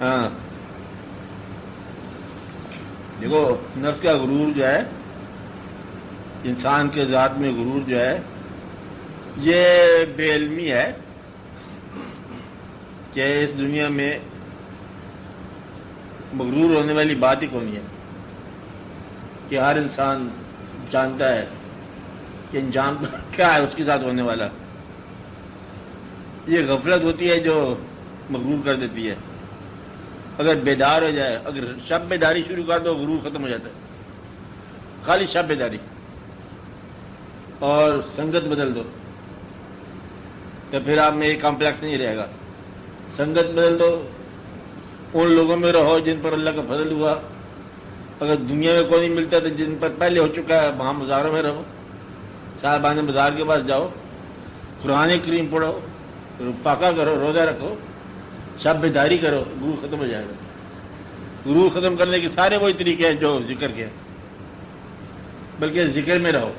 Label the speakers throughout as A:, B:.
A: ہاں دیکھو، نفس کا غرور جو ہے، انسان کے ذات میں غرور جو ہے، یہ بے علمی ہے کہ اس دنیا میں مغرور ہونے والی بات ہی کون ہے کہ ہر انسان جانتا ہے کہ انجام کیا ہے اس کے ساتھ ہونے والا. یہ غفلت ہوتی ہے جو مغرور کر دیتی ہے. اگر بیدار ہو جائے، اگر شب بیداری شروع کر دو، غرور ختم ہو جاتا ہے. خالی شب بیداری اور سنگت بدل دو تو پھر آپ میں یہ کمپلیکس نہیں رہے گا. سنگت بدل دو، ان لوگوں میں رہو جن پر اللہ کا فضل ہوا. اگر دنیا میں کوئی نہیں ملتا تو جن پر پہلے ہو چکا ہے وہاں مزاروں میں رہو. صاحبان مزار کے پاس جاؤ، قرآن کریم پڑھو، فاقہ کرو، روزہ رکھو، شب بیداری کرو، غرور ختم ہو جائے گا. غرور ختم کرنے کے سارے وہی طریقے ہیں جو ذکر کے ہیں. بلکہ ذکر میں رہو،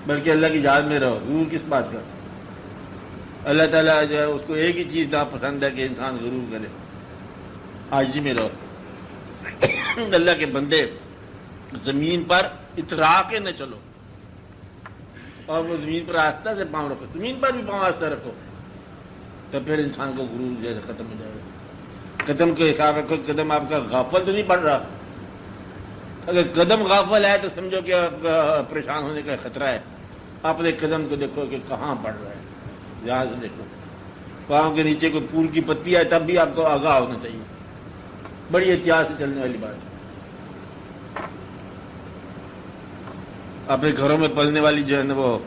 A: بلکہ اللہ کی یاد میں رہو. غرور کس بات کا؟ اللہ تعالیٰ جو ہے اس کو ایک ہی چیز ناپسند ہے کہ انسان غرور کرے. عاجزی میں رہو. اللہ کے بندے زمین پر اترا کے نہ چلو، اور وہ زمین پر آستہ سے پاؤں رکھو. زمین پر بھی پاؤں آستہ رکھو تو پھر انسان کو غرور جیسے ختم ہو جائے گا. قدم کے حساب رکھو. قدم آپ کا غافل تو نہیں پڑ رہا. اگر قدم غافل ہے تو سمجھو کہ آپ کا پریشان ہونے کا خطرہ ہے. اپنے قدم کو دیکھو کہ کہاں پڑ رہا ہے. یہاں سے دیکھو، پاؤں کے نیچے کوئی پھول کی پتی ہے تب بھی آپ کو آگاہ ہونا چاہیے. بڑی احتیاط سے چلنے والی بات ہے. اپنے گھروں میں پلنے والی جو ہے نا وہ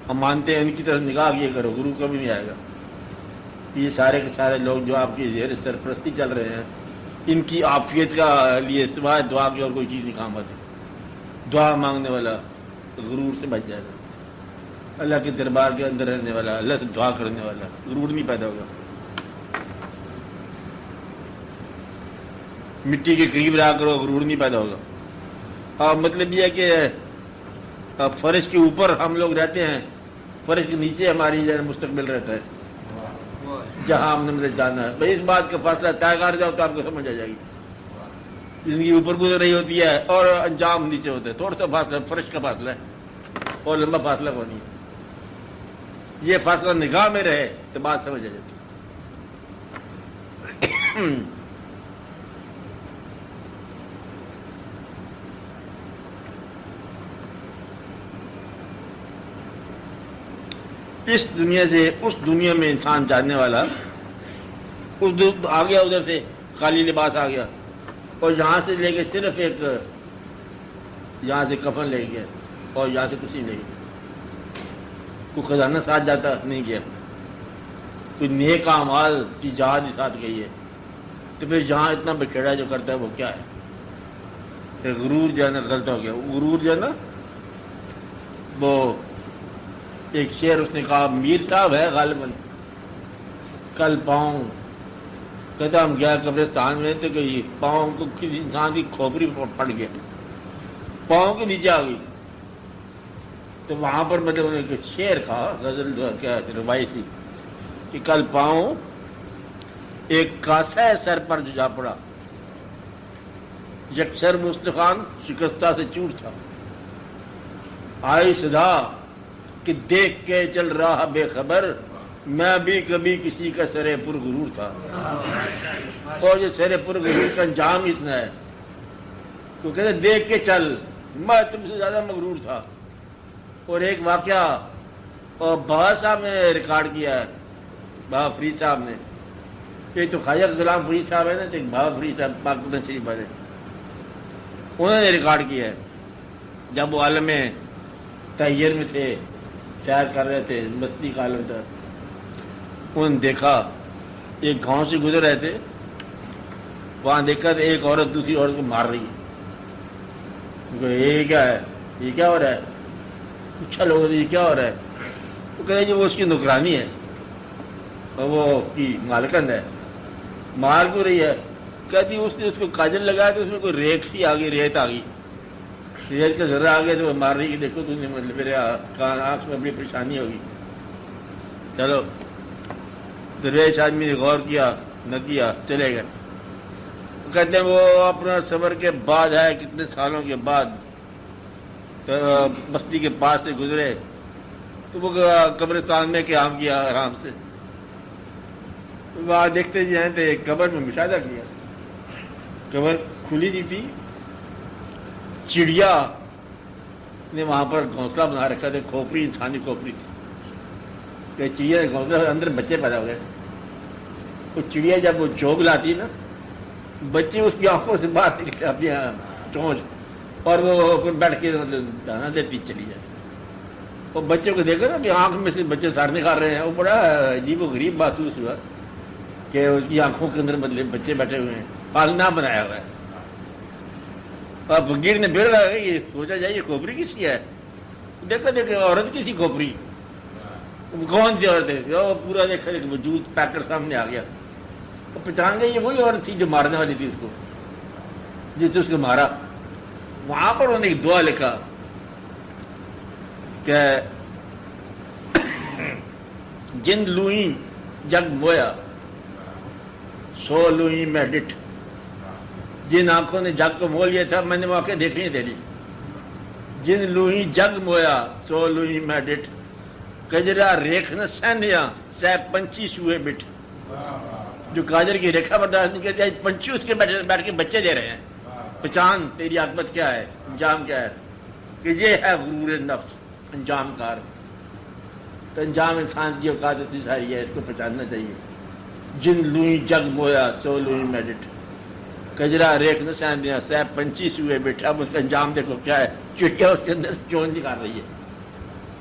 A: امانتیں، ان کی طرف نگاہ کیے کرو، غرور کبھی نہیں آئے گا. یہ سارے کے سارے لوگ جو آپ کی زیر سرپرستی چل رہے ہیں، ان کی عافیت کا لیے سوائے دعا کی اور کوئی چیز نہیں کام آتی. دعا مانگنے والا غرور سے بچ جائے گا. اللہ کے دربار کے اندر رہنے والا، اللہ سے دعا کرنے والا، غرور نہیں پیدا ہوگا. مٹی کے قریب رہا کرو، غرور نہیں پیدا ہوگا. اور مطلب یہ ہے کہ فرش کے اوپر ہم لوگ رہتے ہیں، فرش کے نیچے ہماری مستقبل رہتا ہے جہاں ہم نے مطلب جانا ہے. بھائی اس بات کا فاصلہ طے کر جاؤ تو آپ کو سمجھ آ جائے گی. زندگی اوپر گزر رہی ہوتی ہے اور انجام نیچے ہوتا ہے. تھوڑا سا فاصلہ فرش کا فاصلہ ہے اور لمبا فاصلہ کو نہیں ہے. یہ فاصلہ نگاہ میں رہے تو بات سمجھ آ جاتی. اس دنیا سے اس دنیا میں انسان جاننے والا آ گیا، ادھر سے خالی لباس آ گیا اور یہاں سے لے کے صرف ایک یہاں سے کفن لے گیا اور یہاں سے کچھ نہیں لے گیا. کوئی خزانہ ساتھ جاتا نہیں گیا. کوئی نیک اعمال کی جہاد ہی ساتھ گئی ہے. تو پھر جہاں اتنا بکھیڑا جو کرتا ہے وہ کیا ہے؟ غرور جو ہے نا غلط ہو گیا. غرور جو ہے نا وہ ایک شعر اس نے کہا، میر صاحب ہے غالباً، کل پاؤں قدم گیا قبرستان میں تو کہ پاؤں کو کسی انسان کی کھوپڑی پڑ گیا، پاؤں کے نیچے آ گئی. تو وہاں پر مطلب انہوں نے شعر کہا، غزل کیا روایت تھی کہ کل پاؤں ایک کاسہ سر پر جا پڑا، یکسر مستخوان شکستہ سے چور تھا. آئی صدا کہ دیکھ کے چل رہا بے خبر، میں بھی کبھی کسی کا سرے پر غرور تھا. اور یہ سرے پر غرور کا انجام اتنا ہے تو کہتے دیکھ کے چل، میں تم سے زیادہ مغرور تھا. اور ایک واقعہ اور بابا صاحب نے ریکارڈ کیا ہے، بابا فرید صاحب نے. یہ تو خواجہ غلام فرید صاحب ہے نا، تو بابا فرید صاحب پاکستان شریف والے، انہوں نے ریکارڈ کیا ہے. جب وہ عالم طاہر میں تھے، سیر کر رہے تھے، مستی کا عالم تھا، انہوں نے دیکھا ایک گاؤں سے گزر رہے تھے، وہاں دیکھا تو ایک عورت دوسری عورت کو مار رہی ہے. یہ کیا ہے؟ یہ کیا ہو رہا ہے؟ پوچھا لوگوں سے یہ کیا ہو رہا ہے؟ وہ کہتے ہیں وہ اس کی نگرانی ہے اور وہ کی مالکن ہے. مار کیوں رہی ہے؟ کہتی اس نے اس کو کاجل لگایا تو اس میں کوئی ریت سی آ گئی، ریت آ گئی، ریت کا ذرہ آ گیا تو وہ مار رہی ہے. دیکھو تم نے مطلب میرے آنکھ میں اپنی پریشانی ہوگی. چلو درویش آدمی نے غور کیا نہ کیا، چلے گئے. کہتے ہیں وہ اپنا سفر کے بعد ہے، کتنے سالوں کے بعد بستی کے پاس سے گزرے تو وہ قبرستان میں قیام کیا آرام سے. وہاں دیکھتے جائیں تو ایک قبر میں مشاہدہ کیا، قبر کھلی نہیں تھی، چڑیا نے وہاں پر گھونسلہ بنا رکھا تھا، کھوپڑی، انسانی کھوپڑی تھی کہ چڑیا نے گھونسلہ، اندر بچے پیدا ہو گئے. وہ چڑیا جب وہ چوگ لاتی ہے نا، بچے اس کی آنکھوں سے باہر نکلتے اپنی چونچ، اور وہ پھر بیٹھ کے دانا دیتی چلی جائے. وہ بچوں کو دیکھو نا کہ آنکھ میں سے بچے سار نکال رہے ہیں، وہ بڑا عجیب و غریب محسوس ہوا کہ اس کی آنکھوں کے اندر بدلے بچے بیٹھے ہوئے ہیں، پالنا بنایا ہوا ہے. اور فقیر نے بھیڑ لگا یہ سوچا جائے یہ کھوپڑی کس کی ہے. دیکھو دیکھو عورت کی سی کھوپڑی، کون سی عورت ہے؟ وہ پورا دیکھا وجود پیک کر سامنے آ گیا. وہ پہچان گئی یہ وہی عورت تھی جو مارنے والی تھی اس کو، جس نے اس کو مارا. وہاں پر انہوں نے ایک دعا لکھا کہ جن لوئیں جگ مویا سو لوئیں میں ڈٹ. جن آنکھوں نے جگ کو مول لیا تھا میں نے واقع دیکھنی تیری. جن لوئیں جگ مویا سو لوئیں میں ڈٹ. کجرا ریکھ نہ سینیا سہ پنچھی سوئے بٹ. جو کاجر کی ریکھا برداشت نہیں کرتے، پنچھی اس کے بیٹھ کے بچے دے رہے ہیں. پہچان تیری عاقبت کیا ہے، انجام کیا ہے، کہ یہ ہے غرور نفس انجام کار. تو انجام انسان کی اوقات اتنی ساری ہے، اس کو پہچاننا چاہیے. جن لوئیں جگ مویا سو لوئیں میں ڈٹ. کجرا ریکھ نہ سینیا سہ پنچھی سوئے بٹ. اب اس کا انجام دیکھو کیا ہے، چڑیا اس کے اندر چون نکال رہی ہے.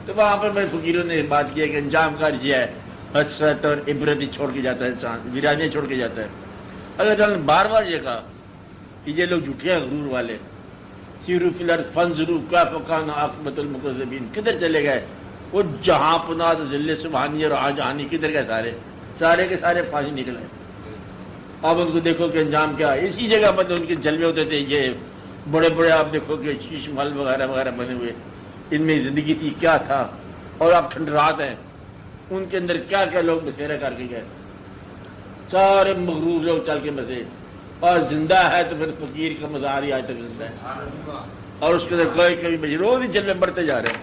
A: تو وہاں پر میں فقیروں نے بات کی کہ انجام کار یہ ہے، حسرت اور عبرت ہی چھوڑ کے جاتا ہے انسان، ویرانیاں چھوڑ کے جاتا ہے. اللہ تعالیٰ نے بار بار یہ کہا کہ یہ لوگ جھوٹے ہیں غرور والے. سیروا فی الارض فانظروا کیف کان عاقبۃ المکذبین. کدھر چلے گئے وہ جہاں پناہ ذل سبحانی اور جہانی؟ کدھر گئے سارے کے سارے پھانسی نکلے. اب ان کو دیکھو کہ انجام کیا ہے. اسی جگہ پر ان کے جلوے ہوتے تھے، یہ بڑے بڑے آپ دیکھو کہ شیش محل وغیرہ وغیرہ بنے ہوئے، ان میں زندگی تھی کیا تھا. اور اب کھنڈرات ہیں، ان کے اندر کیا کیا لوگ بسیرا کر کے گئے. سارے مغرور لوگ چل کے بسے. اور زندہ ہے تو پھر فقیر کا مزار ہی آج تک زندہ ہے، اور اس کے اندر کوئی کبھی بجے روز ہی جلوے بڑھتے جا رہے ہیں.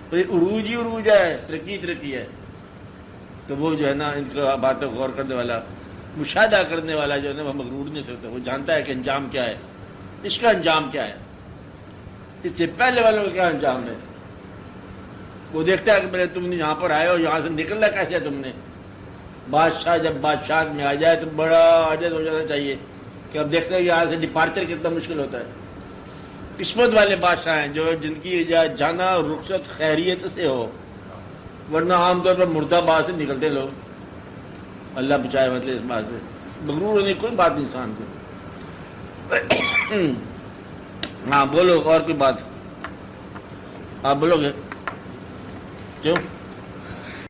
A: تو یہ عروج ہی عروج ہے، ترقی ہے. تو وہ جو ہے نا ان کو باتوں غور کرنے والا، مشاہدہ کرنے والا جو ہے نا وہ مغرور نہیں سکتا. وہ جانتا ہے کہ انجام کیا ہے، اس کا انجام کیا ہے، اس سے پہلے والوں کا کیا انجام ہے. وہ دیکھتا ہے کہ میرے تم نے یہاں پر آئے ہو، یہاں سے نکلنا کیسے ہے تم نے. بادشاہ جب بادشاہ میں آ جائے تو بڑا عاجز ہو جانا چاہیے کہ اب دیکھتے ہیں کہ یہاں سے ڈپارچر کتنا مشکل ہوتا ہے. قسمت والے بادشاہ ہیں جو جن کی جانا رخصت خیریت سے ہو، ورنہ عام طور پر مردہ باز سے نکلتے لوگ. اللہ بچائے مطلب اس بات سے. مغرور ہونے کوئی بات نہیں انسان کو. ہاں بولو اور کوئی بات آپ بولو گے کیوں؟